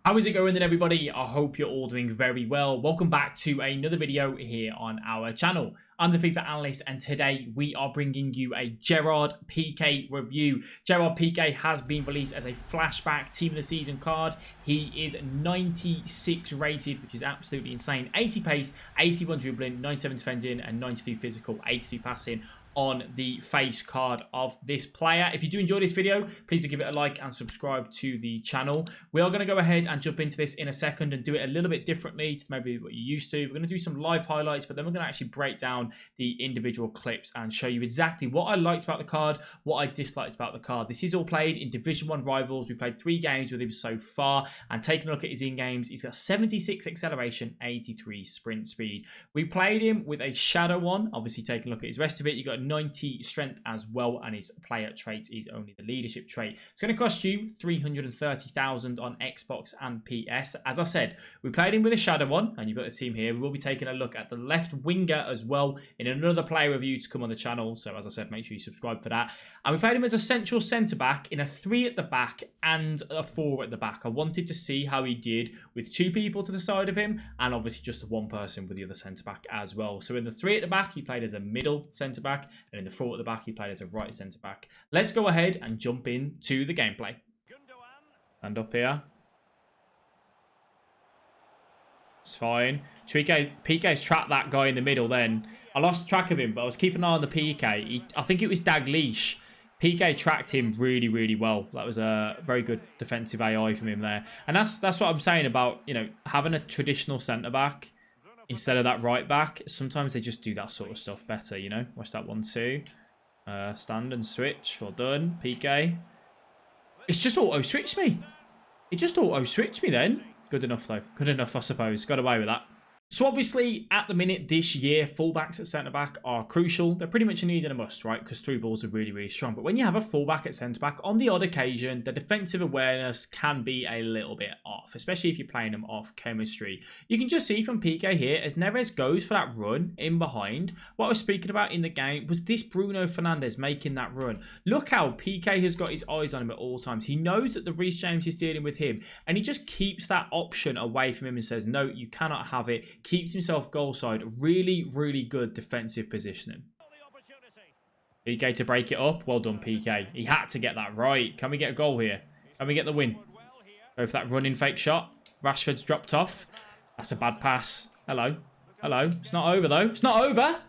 How is it going then, everybody? I hope you're all doing very well. Welcome back to another video here on our channel. I'm the FIFA Analyst, and today we are bringing you a Gerard Pique review. Gerard Pique has been released as a flashback team of the season card. He is 96 rated, which is absolutely insane. 80 pace, 81 dribbling, 97 defending, and 92 physical, 82 passing on the face card of this player. If you do enjoy this video, please do give it a like and subscribe to the channel. We are going to go ahead and jump into this in a second and do it a little bit differently to maybe what you're used to. We're going to do some live highlights, but then we're going to actually break down the individual clips and show you exactly what I liked about the card, what I disliked about the card. This is all played in Division 1 rivals. We played 3 games with him so far, and taking a look at his in-games, he's got 76 acceleration, 83 sprint speed. We played him with a shadow on. Obviously, taking a look at his rest of it, you got 90 strength as well, and his player traits is only the leadership trait. It's going to cost you 330,000 on Xbox and PS. As I said, we played him with a shadow on, and you've got the team here. We will be taking a look at the left winger as well in another player review to come on the channel. So as I said, make sure you subscribe for that. And we played him as a central centre back in a 3 at the back and a 4 at the back. I wanted to see how he did with 2 people to the side of him, and obviously just the 1 person with the other centre back as well. So in the 3 at the back, he played as a middle centre back, and in the 4 at the back, he played as a right centre back. Let's go ahead and jump into the gameplay. Stand up here. It's fine. Pique's trapped that guy in the middle then. I lost track of him, but I was keeping an eye on the Pique. I think it was Dalglish. Pique tracked him really, really well. That was a very good defensive AI from him there. And that's what I'm saying about, you know, having a traditional centre-back instead of that right-back. Sometimes they just do that sort of stuff better, you know. Watch that 1-2. Stand and switch. Well done, Pique. It's just auto-switched me. It just auto-switched me then. Good enough, though. Good enough, I suppose. Got away with that. So obviously, at the minute this year, fullbacks at centre-back are crucial. They're pretty much a need and a must, right? Because through balls are really, really strong. But when you have a fullback at centre-back, on the odd occasion, the defensive awareness can be a little bit off, especially if you're playing them off chemistry. You can just see from Pique here, as Neves goes for that run in behind, what I was speaking about in the game was this Bruno Fernandes making that run. Look how Pique has got his eyes on him at all times. He knows that the Reece James is dealing with him, and he just keeps that option away from him and says, no, you cannot have it. Keeps himself goal side. Really, really good defensive positioning. Pique to break it up. Well done, Pique. He had to get that right. Can we get a goal here? Can we get the win? Go for that running fake shot. Rashford's dropped off. That's a bad pass. Hello. Hello. It's not over, though. It's not over.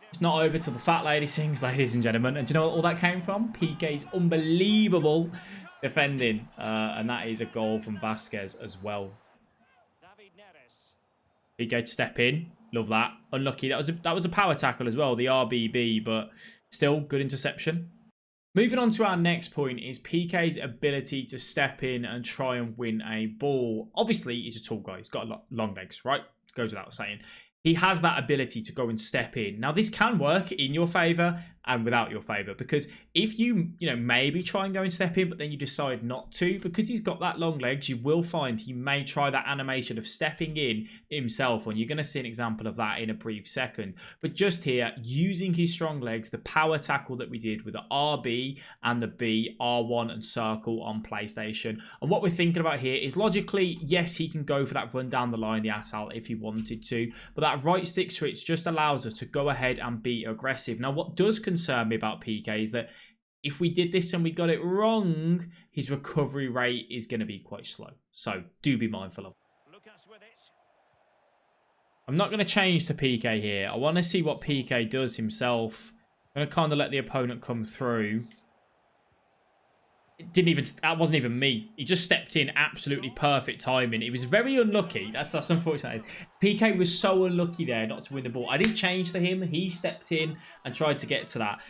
It's not over till the fat lady sings, ladies and gentlemen. And do you know what all that came from? Pique's unbelievable defending. And that is a goal from Vasquez as well. Pique to step in. Love that. Unlucky. That was a power tackle as well, the RBB, but still good interception. Moving on to our next point is Pique's ability to step in and try and win a ball. Obviously, he's a tall guy. He's got long legs, right? Goes without saying. He has that ability to go and step in. Now, this can work in your favour and without your favour, because if you maybe try and go and step in, but then you decide not to, because he's got that long legs, you will find he may try that animation of stepping in himself, and you're going to see an example of that in a brief second. But just here, using his strong legs, the power tackle that we did with the RB and the B, R1 and circle on PlayStation. And what we're thinking about here is logically, yes, he can go for that run down the line, the Asal, if he wanted to, but that right stick switch just allows us to go ahead and be aggressive. Now, what does concern me about Pique is that if we did this and we got it wrong, his recovery rate is going to be quite slow. So do be mindful of it. I'm not going to change to Pique here. I want to see what Pique does himself. I'm going to kind of let the opponent come through. That wasn't even me. He just stepped in, absolutely perfect timing. He was very unlucky. That's unfortunate. Pique was so unlucky there not to win the ball. I didn't change for him. He stepped in and tried to get to that.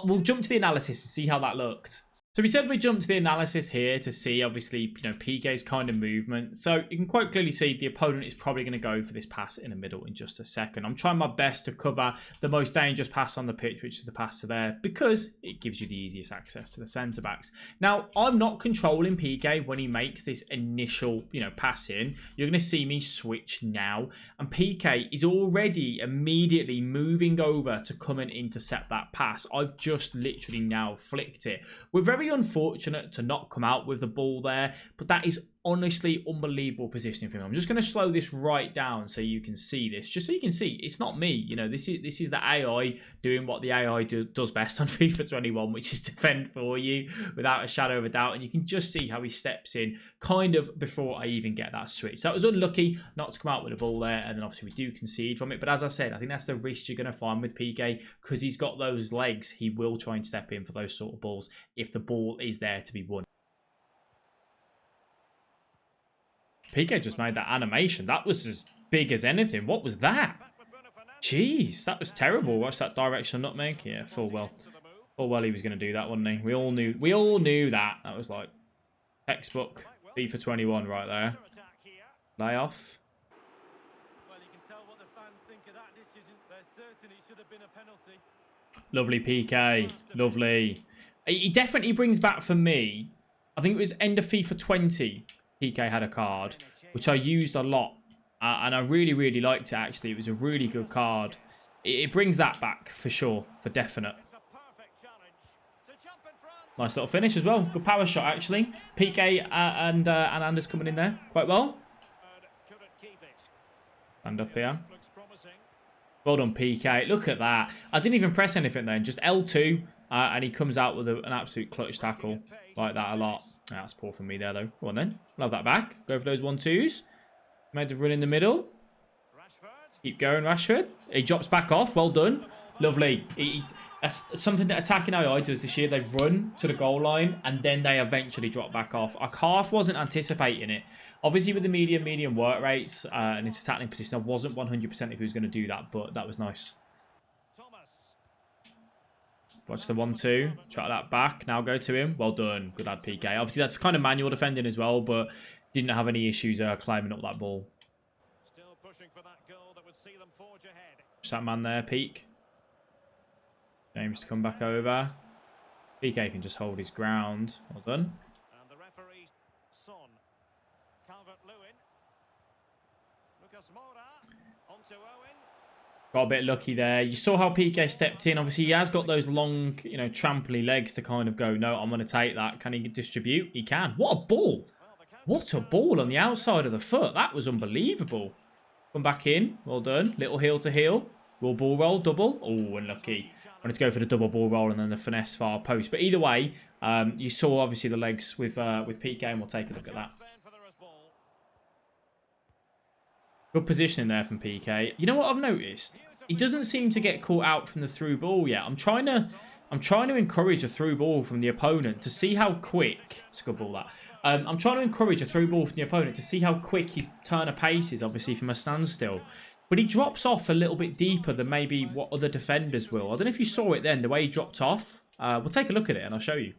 We'll jump to the analysis and see how that looked. So we said we jumped to the analysis here to see, obviously, Pique's kind of movement. So you can quite clearly see the opponent is probably going to go for this pass in the middle in just a second. I'm trying my best to cover the most dangerous pass on the pitch, which is the pass to there, because it gives you the easiest access to the centre-backs. Now, I'm not controlling Pique when he makes this initial, pass in. You're going to see me switch now. And Pique is already immediately moving over to come and intercept that pass. I've just literally now flicked it. We're very very unfortunate to not come out with the ball there, but that is honestly unbelievable positioning for him. I'm just going to slow this right down so you can see this, just so you can see it's not me. You know, this is the AI doing what the AI does best on FIFA 21, which is defend for you without a shadow of a doubt. And you can just see how he steps in kind of before I even get that switch. So that was unlucky not to come out with the ball there, and then obviously we do concede from it. But as I said, I think that's the risk you're going to find with Pique, because he's got those legs. He will try and step in for those sort of balls if the ball is there to be won. Pique just made that animation. That was as big as anything. What was that? Jeez, that was terrible. Watch that directional nutmeg. Yeah, full well he was going to do that, wasn't he? We all knew that. That was like textbook FIFA 21 right there. Lay off. Lovely Pique. Lovely. He definitely brings back for me, I think it was end of FIFA 20, Pique had a card, which I used a lot. And I really, really liked it, actually. It was a really good card. It brings that back for sure, for definite. Nice little finish as well. Good power shot, actually. Pique and Anders coming in there quite well. Stand up here. Well done, Pique. Look at that. I didn't even press anything then. Just L2. And he comes out with an absolute clutch tackle. Like that a lot. That's poor for me there, though. Go on, then. Love that back. Go for those 1-2s. Made the run in the middle. Keep going, Rashford. He drops back off. Well done. Lovely. That's something that attacking AI does this year. They run to the goal line and then they eventually drop back off. I half wasn't anticipating it. Obviously, with the medium work rates and his attacking position, I wasn't 100% if he was going to do that, but that was nice. Watch the 1-2. Try that back. Now go to him. Well done. Good lad, Pique. Obviously, that's kind of manual defending as well, but didn't have any issues climbing up that ball. Still pushing for that goal that would see them forge ahead. Just that man there, Pique. James to come back over. Pique can just hold his ground. Well done. And the referee, Son. Calvert-Lewin. Lucas Moura. On to Owen. Got a bit lucky there. You saw how Pique stepped in. Obviously, he has got those long, you know, tramply legs to kind of go, no, I'm going to take that. Can he distribute? He can. What a ball. What a ball on the outside of the foot. That was unbelievable. Come back in. Well done. Little heel to heel. Will ball roll. Double. Oh, unlucky. Wanted to go for the double ball roll and then the finesse far post. But either way, you saw obviously the legs with Pique, and we'll take a look at that. Good positioning there from Pique. You know what I've noticed? He doesn't seem to get caught out from the through ball yet. I'm trying to encourage a through ball from the opponent to see how quick. It's a good ball, that. I'm trying to encourage a through ball from the opponent to see how quick his turn of pace is, obviously, from a standstill. But he drops off a little bit deeper than maybe what other defenders will. I don't know if you saw it then, the way he dropped off. We'll take a look at it and I'll show you.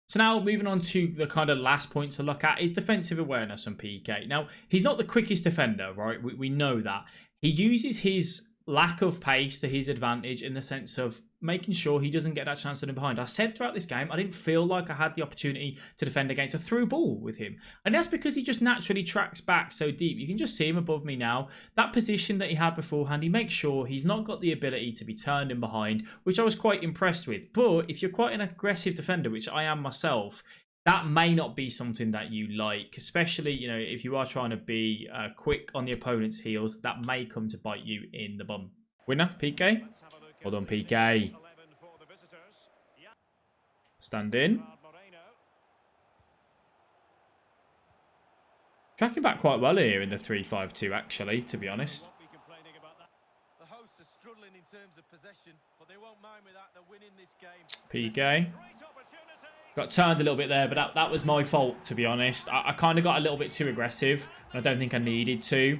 So now moving on to the kind of last point to look at is defensive awareness on Pique. Now, he's not the quickest defender, right? We know that. He uses his lack of pace to his advantage in the sense of making sure he doesn't get that chance to run behind. I said throughout this game, I didn't feel like I had the opportunity to defend against a through ball with him. And that's because he just naturally tracks back so deep. You can just see him above me now. That position that he had beforehand, he makes sure he's not got the ability to be turned in behind, which I was quite impressed with. But if you're quite an aggressive defender, which I am myself, that may not be something that you like, especially, you know, if you are trying to be quick on the opponent's heels, that may come to bite you in the bum. Winner, Pique. Well done, Pique. Stand in. Tracking back quite well here in the 3-5-2, actually, to be honest. The hosts are struggling in terms of possession, but they won't mind with that. They're winning this game. Pique. Got turned a little bit there, but that was my fault, to be honest. I kind of got a little bit too aggressive, and I don't think I needed to.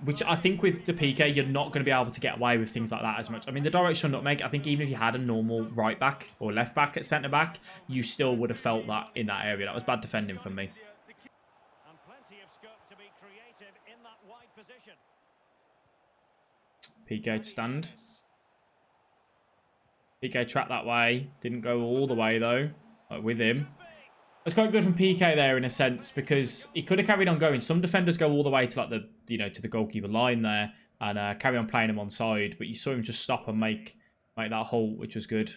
Which I think with the Pique, you're not going to be able to get away with things like that as much. I mean, the directional nutmeg, I think even if you had a normal right back or left back at centre back, you still would have felt that in that area. That was bad defending from me. And plenty of scope to be creative in that wide position. Pique to stand. Pique trapped that way. Didn't go all the way though, with him. It's quite good from Pique there in a sense because he could have carried on going. Some defenders go all the way to like the, you know, to the goalkeeper line there and carry on playing him on side, but you saw him just stop and make that hole, which was good.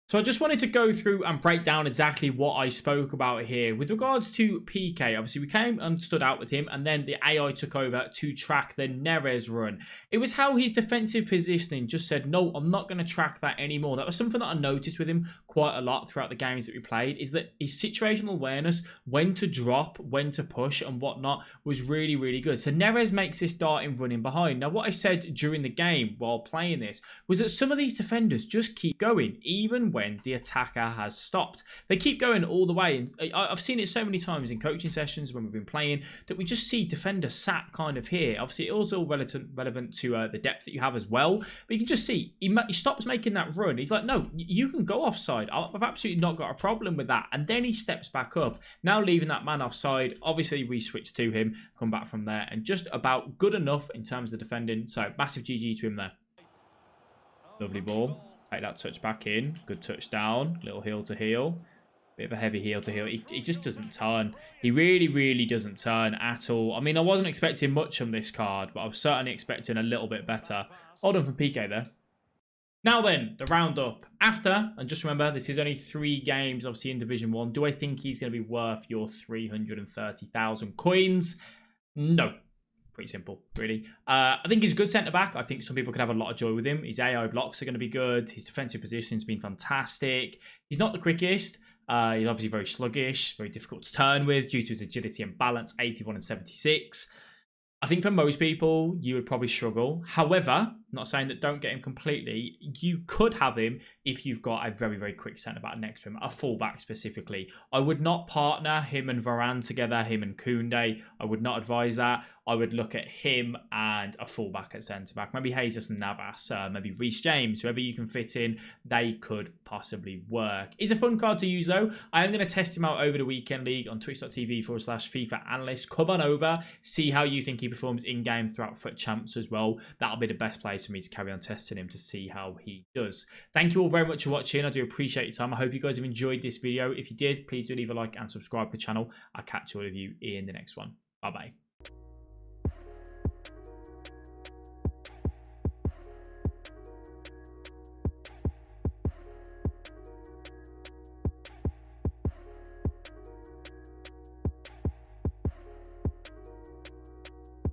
So I just wanted to go through and break down exactly what I spoke about here. With regards to Pique, obviously we came and stood out with him, and then the AI took over to track the Neres run. It was how his defensive positioning just said, no, I'm not going to track that anymore. That was something that I noticed with him quite a lot throughout the games that we played, is that his situational awareness, when to drop, when to push and whatnot, was really, really good. So Neres makes this darting running behind. Now, what I said during the game while playing this was that some of these defenders just keep going, even when the attacker has stopped. They keep going all the way. And I've seen it so many times in coaching sessions when we've been playing that we just see defenders sat kind of here. Obviously, it also relevant to the depth that you have as well. But you can just see he stops making that run. He's like, no, you can go offside. I've absolutely not got a problem with that. And then he steps back up, now leaving that man offside. Obviously, we switch to him, come back from there, and just about good enough in terms of defending. So massive GG to him there. Lovely ball. Take that touch back in. Good touch down. Little heel to heel. Bit of a heavy heel to heel. He just doesn't turn. He really, really doesn't turn at all. I mean, I wasn't expecting much on this card, but I was certainly expecting a little bit better. Hold on from Pique there. Now then, the roundup. After, and just remember, this is only 3 games, obviously, in Division 1. Do I think he's going to be worth your 330,000 coins? No. Pretty simple, really. I think he's a good centre-back. I think some people could have a lot of joy with him. His AI blocks are going to be good. His defensive positioning's been fantastic. He's not the quickest. He's obviously very sluggish, very difficult to turn with due to his agility and balance, 81 and 76. I think for most people, you would probably struggle. However, not saying that don't get him completely. You could have him if you've got a very, very quick centre-back next to him, a full-back specifically. I would not partner him and Varane together, him and Koundé. I would not advise that. I would look at him and a full-back at centre-back. Maybe Jesus and Navas, maybe Reece James, whoever you can fit in, they could possibly work. He's a fun card to use though. I am going to test him out over the Weekend League on twitch.tv/FIFA Analyst. Come on over, see how you think he performs in-game throughout FUT Champs as well. That'll be the best place for me to carry on testing him to see how he does. Thank you all very much for watching. I do appreciate your time. I hope you guys have enjoyed this video. If you did, please do leave a like and subscribe to the channel. I'll catch all of you in the next one. Bye-bye.